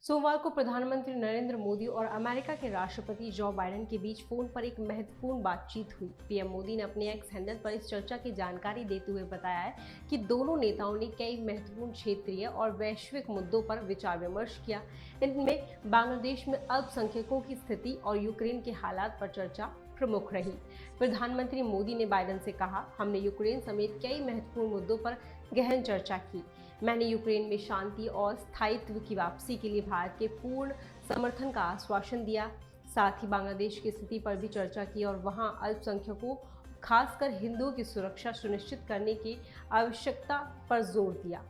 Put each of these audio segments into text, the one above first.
सोमवार को प्रधानमंत्री नरेंद्र मोदी और अमेरिका के राष्ट्रपति जो बाइडेन के बीच फोन पर एक महत्वपूर्ण बातचीत हुई। पीएम मोदी ने अपने एक्स हैंडल पर इस चर्चा की जानकारी देते हुए बताया है कि दोनों नेताओं ने कई महत्वपूर्ण क्षेत्रीय और वैश्विक मुद्दों पर विचार विमर्श किया। इनमें बांग्लादेश में अल्पसंख्यकों की स्थिति और यूक्रेन के हालात पर चर्चा प्रमुख रही। प्रधानमंत्री मोदी ने बाइडेन से कहा, हमने यूक्रेन समेत कई महत्वपूर्ण मुद्दों पर गहन चर्चा की। मैंने यूक्रेन में शांति और स्थायित्व की वापसी के लिए भारत के पूर्ण समर्थन का आश्वासन दिया। साथ ही बांग्लादेश की स्थिति पर भी चर्चा की और वहां अल्पसंख्यकों, खासकर हिंदुओं की सुरक्षा सुनिश्चित करने की आवश्यकता पर जोर दिया।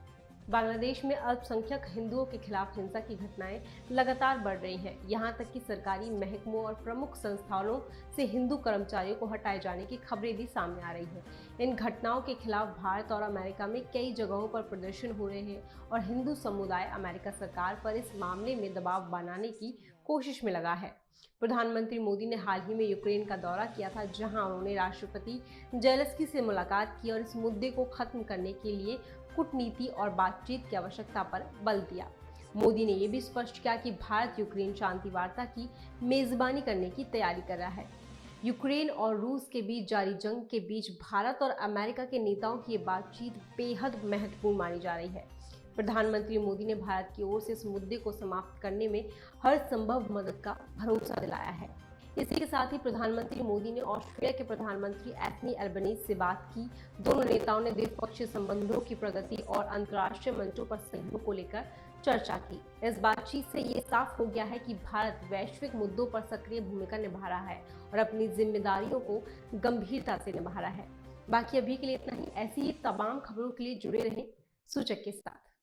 बांग्लादेश में अल्पसंख्यक हिंदुओं के खिलाफ हिंसा की घटनाएं लगातार बढ़ रही हैं। यहां तक कि सरकारी महकमों और प्रमुख संस्थानों से हिंदू कर्मचारियों को हटाए जाने की खबरें भी सामने आ रही हैं। इन घटनाओं के खिलाफ भारत और अमेरिका में कई जगहों पर प्रदर्शन हो रहे हैं और हिंदू समुदाय अमेरिका सरकार पर इस मामले में दबाव बनाने की कोशिश में लगा है। प्रधानमंत्री मोदी ने हाल ही में यूक्रेन का दौरा किया था, जहां उन्होंने राष्ट्रपति जेलेंस्की से मुलाकात की और इस मुद्दे को खत्म करने के लिए कूटनीति और बातचीत की आवश्यकता पर बल दिया। मोदी ने यह भी स्पष्ट किया कि भारत यूक्रेन शांति वार्ता की मेजबानी करने की तैयारी कर रहा है। यूक्रेन और रूस के बीच जारी जंग के बीच भारत और अमेरिका के नेताओं की ये बातचीत बेहद महत्वपूर्ण मानी जा रही है। प्रधानमंत्री मोदी ने भारत की ओर से इस मुद्दे को समाप्त करने में हर संभव मदद का भरोसा दिलाया है। इसी के साथ ही प्रधानमंत्री मोदी ने ऑस्ट्रेलिया के प्रधानमंत्री एंथनी अल्बनीज से बात की। दोनों नेताओं ने द्विपक्षीय संबंधों की प्रगति और अंतर्राष्ट्रीय मंचों पर सहयोग को लेकर चर्चा की। इस बातचीत से ये साफ हो गया है कि भारत वैश्विक मुद्दों पर सक्रिय भूमिका निभा रहा है और अपनी जिम्मेदारियों को गंभीरता से निभा रहा है। बाकी अभी के लिए इतना ही। ऐसी ही तमाम खबरों के लिए जुड़े रहें सूचक के साथ।